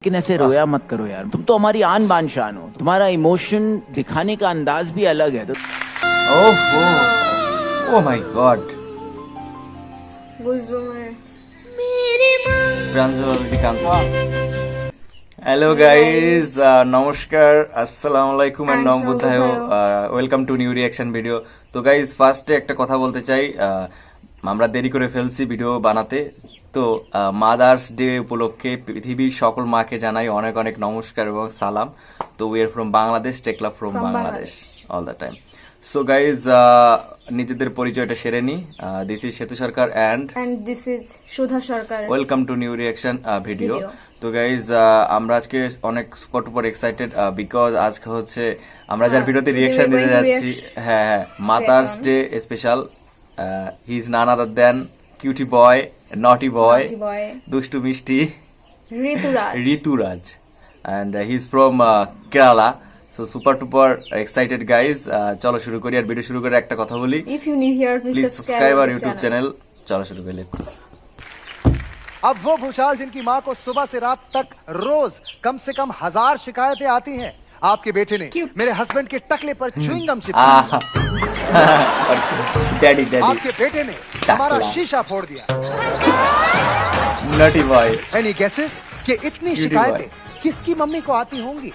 लेकिन ऐसे रोया मत करो यार, तुम तो हमारी आन बान शान हो। तुम्हारा इमोशन दिखाने का अंदाज भी अलग है। तो oh my God, hello guys, নমস্কার, আসসালামু আলাইকুম এন্ড নম বুদ্ধায়, welcome to new reaction video. তো গাইস, ফার্স্টে একটা কথা বলতে চাই, আমরা দেরি করে ফেলছি ভিডিও বানাতে। তো মাদার্স ডে উপলক্ষে পৃথিবীর সকল মাকে জানাই অনেক অনেক নমস্কার এবং সালাম। তো উই আর ফ্রম বাংলাদেশ, টেকলা from Bangladesh all the time. So guys, নিজেদের পরিচয়টা সেরে নি। This is Setu Sarkar and this is Sudha Sarkar. Welcome to new reaction video. তো গাইজ, আমরা আজকে অনেক কটুপর এক্সাইটেড বিকজ আজকে হচ্ছে আমরা যার ভিডিওতে রিঅ্যাকশন দিতে যাচ্ছি, হ্যাঁ, mother's day special. He is none other than cutie boy, naughty boy, দুষ্টু মিষ্টি ঋতুরাজ, and he's from Kerala. So super duper excited guys. চলো শুরু করি। আর ভিডিও শুরু করে একটা কথা বলি, if you new here please subscribe our YouTube channel. চলো শুরু করি। अब वो भूचाल जिनकी माँ को सुबह से रात तक रोज कम से कम 1000 शिकायतें आती हैं, आपके बेटे ने मेरे हस्बैंड के टकले पर च्युइंगम चिपका दिया। डैडी आपके बेटे ने हमारा शीशा फोड़ दिया। नटी बॉय। एनी गेसेस कि इतनी शिकायतें किसकी मम्मी को आती होंगी?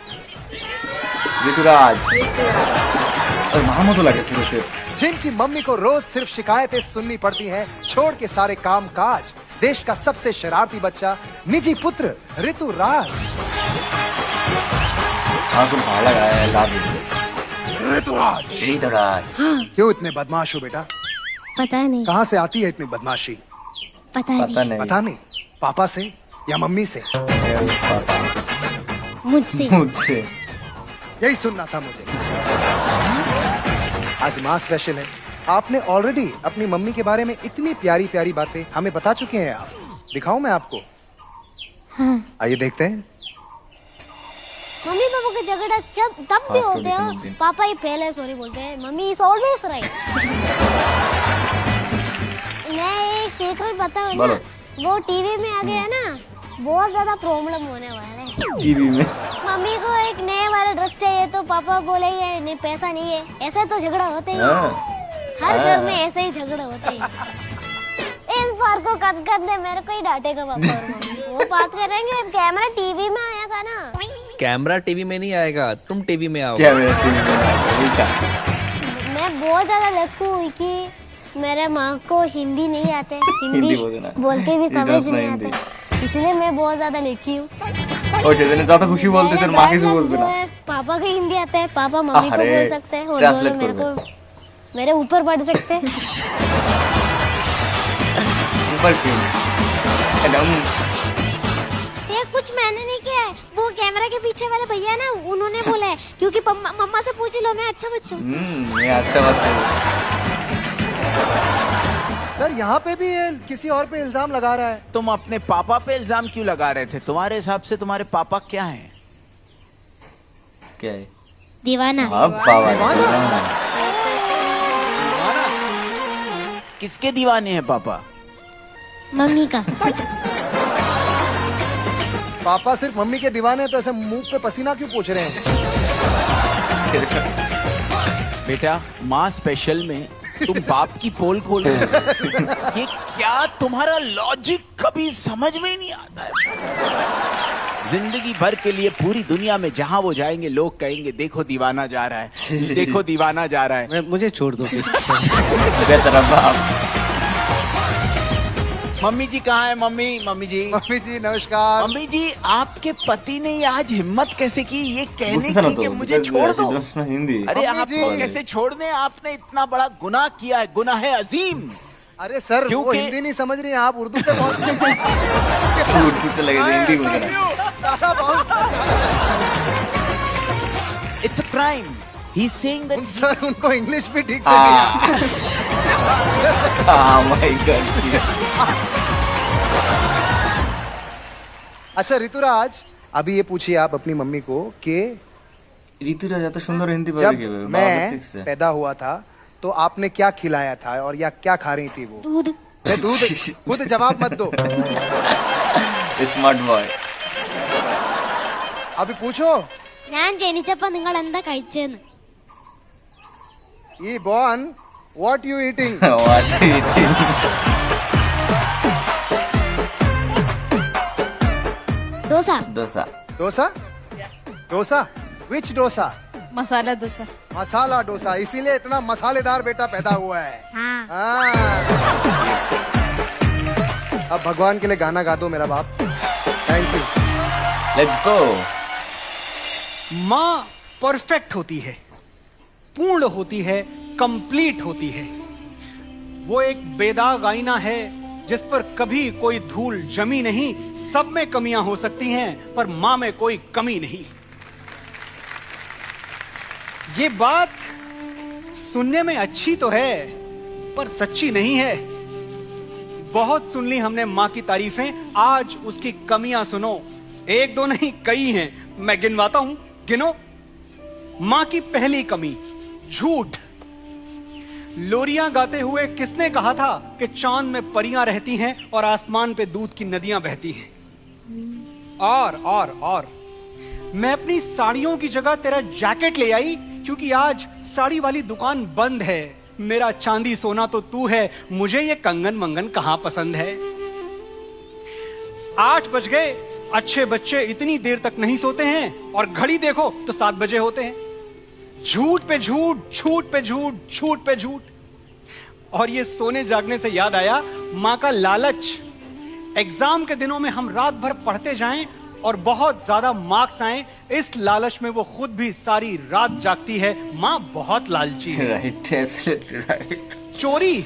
ऋतुराज। और मामा तो लगे फिर उसे। जिनकी मम्मी को रोज सिर्फ शिकायतें सुननी पड़ती हैं, छोड़ के सारे काम काज। देश का सबसे शरारती बच्चा, निजी पुत्र ऋतुराज। हाँ, तुम भाला गाया, लव यू ऋतुराज। क्यों इतने बदमाश हो बेटा? पता नहीं। कहाँ से आती है इतनी बदमाशी? पता नहीं। पता नहीं, पापा से या मम्मी से? मुझसे यही सुनना था मुझे। आज माँ स्पेशल है। आपने ऑलरेडी अपनी मम्मी के बारे में इतनी प्यारी प्यारी बातें हमें बता चुके हैं। आप दिखाऊं मैं आपको? हाँ। आइए देखते हैं। मम्मी पापा का झगड़ा तब भी होते हैं, पापा ही पहले सॉरी बोलते हैं, मम्मी इज ऑलवेज राइट। मैं एक सीक्रेट बताऊं ना, वो टीवी में आ गया ना, बहुत ज्यादा प्रॉब्लम होने वाला है टीवी में। मम्मी को एक नए वाला ड्रेस चाहिए तो पापा बोलेंगे नहीं पैसा नहीं है। ऐसा तो झगड़ा होते ही है। हर घर में ऐसे ही झगड़ा होते ही। इस बार को कट कर दे, मेरे को ही डांटेगा पापा और मम्मी। वो बात करेंगे कैमरा टीवी में आएगा ना। कैमरा टीवी में नहीं आएगा, तुम टीवी में आओ। क्या मेरा टीवी में? मैं बहुत ज्यादा लक्कू हुई कि मेरे माँ को हिंदी नहीं आते, हिंदी बोल के भी समझ नहीं आता, इसलिए मैं बहुत ज्यादा लिखी हूँ। ओके, देने ज्यादा खुशी बोलते सर, माँ किसे बोलते ना? पापा को हिंदी आता है, पापा मम्मी को बोल सकते हैं और दोनों मेरे को मेरे ऊपर बढ़ सकते हैं। Super cute. ये कुछ मैंने नहीं किया है, वो कैमरा के पीछे वाले भैया ना, उन्होंने बोला है, क्योंकि मम्मा से पूछ लो मैं अच्छा बच्चा हूँ। ये अच्छा बच्चा है। सर यहाँ पे भी ये किसी और पे इल्जाम लगा रहा है। तुम अपने पापा पे इल्जाम क्यों लगा रहे थे? तुम्हारे हिसाब से तुम्हारे पापा क्या हैं? क्या है? दीवाना। किसके दीवाने हैं पापा? मम्मी का। पापा सिर्फ मम्मी के दीवाने, तो ऐसे मुंह पे पसीना क्यों पोंछ रहे हैं? बेटा, माँ स्पेशल में तुम बाप की पोल खोल रहे हो। ये क्या तुम्हारा लॉजिक कभी समझ में ही नहीं आता है। जिंदगी भर के लिए पूरी दुनिया में जहां वो जाएंगे लोग कहेंगे देखो दीवाना जा रहा है, देखो दीवाना जा रहा है। मुझे छोड़ दो। बेचारा बाप। मम्मी जी कहाँ है? मम्मी जी नमस्कार। मम्मी जी, आपके पति ने आज हिम्मत कैसे की ये कहने की कि मुझे छोड़ दो? हिंदी। अरे आपको कैसे छोड़ दें? आपने इतना बड़ा गुनाह किया है, गुनाह है अजीम। अरे सर, वो हिंदी नहीं समझ रही हैं आप, उर्दू पे पहुंच गए। उर्दू से लगे हिंदी बोल रहा है। It's a crime. He's saying that. Sir, उनको इंग्लिश भी ठीक से नहीं आती। My God. अच्छा ऋतुराज, अभी ये पूछिए आप अपनी मम्मी को कि ऋतुराज तो सुंदर हिंदी जब मैं पैदा हुआ था तो आपने क्या खिलाया था और या क्या खा रही थी वो? दूध। खुद जवाब मत दो। Smart boy. अभी पूछो ഞാൻ ജനിച്ചപ്പോ നിങ്ങൾ എന്താ കഴിച്ചെന്ന് I born what you eating What eating? Dosa Dosa. Dosa dosa which dosa masala dosa masala dosa इसीलिए इतना मसालेदार बेटा पैदा हुआ है हाँ हाँ। अब भगवान के लिए गाना गा दो मेरा बाप थैंक यू Let's go. माँ परफेक्ट होती है, पूर्ण होती है, कंप्लीट होती है। वो एक बेदाग आईना है जिस पर कभी कोई धूल जमी नहीं। सब में कमियां हो सकती हैं पर माँ में कोई कमी नहीं। ये बात सुनने में अच्छी तो है पर सच्ची नहीं है। बहुत सुन ली हमने माँ की तारीफें, आज उसकी कमियां सुनो। एक दो नहीं कई हैं, मैं गिनवाता हूं, गिनो। मां की पहली कमी झूठ। लोरियां गाते हुए किसने कहा था कि चांद में परियां रहती हैं और आसमान पे दूध की नदियां बहती हैं। और मैं अपनी साड़ियों की जगह तेरा जैकेट ले आई क्योंकि आज साड़ी वाली दुकान बंद है। मेरा चांदी सोना तो तू है, मुझे ये कंगन मंगन कहां पसंद है। 8 बज गए, अच्छे बच्चे इतनी देर तक नहीं सोते हैं और घड़ी देखो तो 7 बजे होते हैं। झूठ पे झूठ, झूठ पे झूठ, झूठ पे झूठ। और ये सोने जागने से याद आया, माँ का लालच। एग्जाम के दिनों में हम रात भर पढ़ते जाएं और बहुत ज्यादा मार्क्स आए, इस लालच में वो खुद भी सारी रात जागती है। माँ बहुत लालची है। Right, absolutely right. चोरी।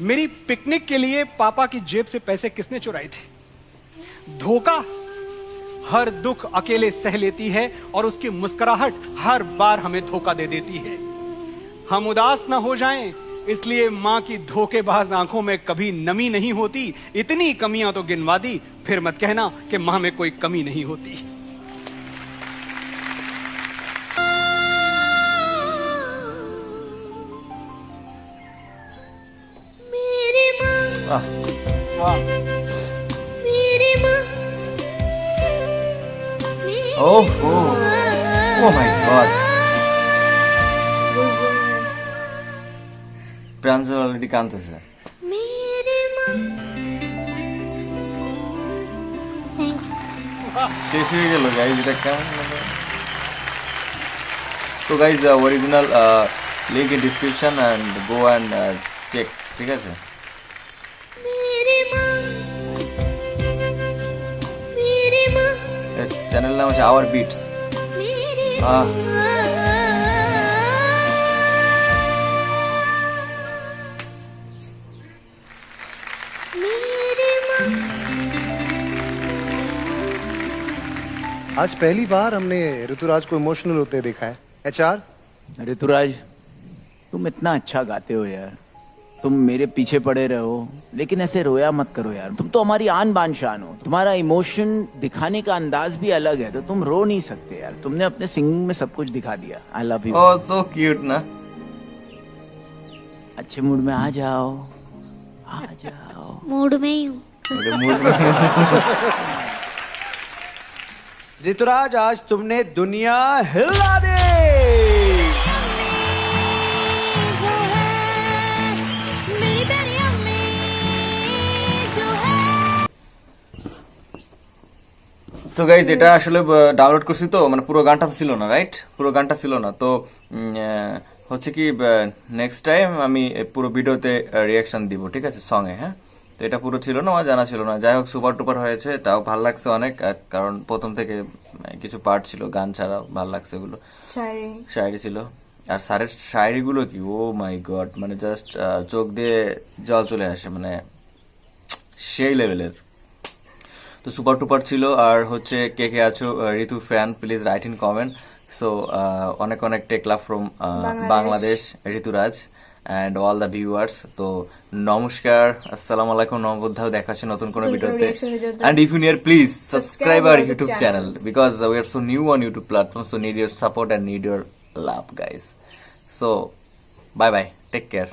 मेरी पिकनिक के लिए पापा की जेब से पैसे किसने चुराए थे। धोखा। हर दुख अकेले सह लेती है और उसकी मुस्कुराहट हर बार हमें धोखा दे देती है। हम उदास ना हो जाएं, इसलिए मां की धोखेबाज आंखों में कभी नमी नहीं होती। इतनी कमियां तो गिनवा दी, फिर मत कहना कि मां में कोई कमी नहीं होती। मेरी माँ मेरी माँ Oh, oh. Oh my God. Pranjal already কাঁদতেছে। मेरी माँ थैंक्स শেষ হয়ে গেল গাইজ, এটা কেমন মানে? তো guys original link in description and go and check, ঠিক আছে? मेरी माँ मेरी माँ চ্যানেল নাম হচ্ছে আওয়ার বিটস। मेरी আহ मेरी माँ आज पहली बार हमने ऋतुराज को इमोशनल होते देखा है। HR ऋतुराज, तुम इतना अच्छा गाते हो यार। तुम मेरे पीछे पड़े रहो, लेकिन ऐसे रोया मत करो यार। तुम तो हमारी आन बान शान हो। तुम्हारा इमोशन दिखाने का अंदाज भी अलग है, तो तुम रो नहीं सकते यार। तुमने अपने सिंगिंग में सब कुछ दिखा दिया। I love you. ও সো কিউট না? अच्छे मूड में आ जाओ, आ जाओ। मूड में ही हूँ। এটা mood में- ऋतुराज, आज तुमने दुनिया हिला दी। তো গাইজ এটা আসলে ডাউনলোড করছি, তো মানে পুরো গানটা ছিল না, রাইট? পুরো গানটা ছিল না। তো হচ্ছে কি নেক্সট টাইম আমি পুরো ভিডিওতে রিয়াকশন দিব, ঠিক আছে, সঙ্গে। হ্যাঁ, তো এটা পুরো ছিল না, আমার জানা ছিল না। যাই হোক, সুপার টুপার হয়েছে, তাও ভালো লাগছে অনেক, কারণ প্রথম থেকে কিছু পার্ট ছিল গান ছাড়া, ভালো লাগছে এগুলো। शायरी শায়রি ছিল, আর স্যারের শায়রি গুলো কি, ও মাই গড, মানে জাস্ট চোখ দিয়ে জল চলে আসে, মানে সেই লেভেলের। তো সুপার টুপার ছিল। আর হচ্ছে কে কে আছো Ritu fan, please write in comment. So অনেক অনেক take love from Bangladesh, Rituraj and all the viewers. তো নমস্কার, আসসালামু আলাইকুম, নববুদ্ধাও, দেখা হচ্ছে নতুন কোনো ভিডিওতে। reaction ভিডিওতে। And if you near please subscribe our our YouTube YouTube channel, because we are so new on YouTube platform, so need your support and need your love guys. So bye bye, take care.